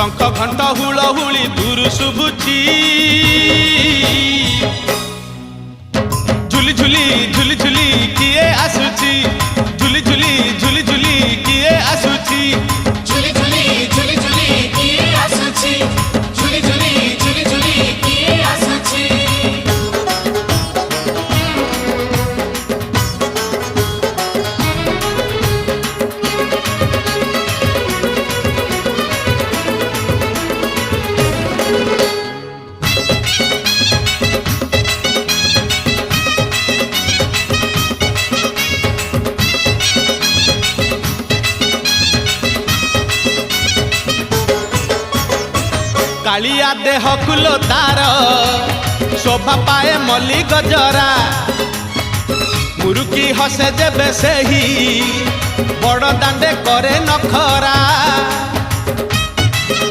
शंख घंट हुलहुली दूर शुभुची झुली झुली झुली झुली किए आसुची झुली झुली झुली झुली किए आसुची झुली झुली झुली झुली किए आसुची झुली झुली झुली झुली किए आसुची कालिया देह कुलो तार शोभा पाए मल्ली गजरा मुरुकी हसे जेबे सेही बड़ दांडे करे नखरा।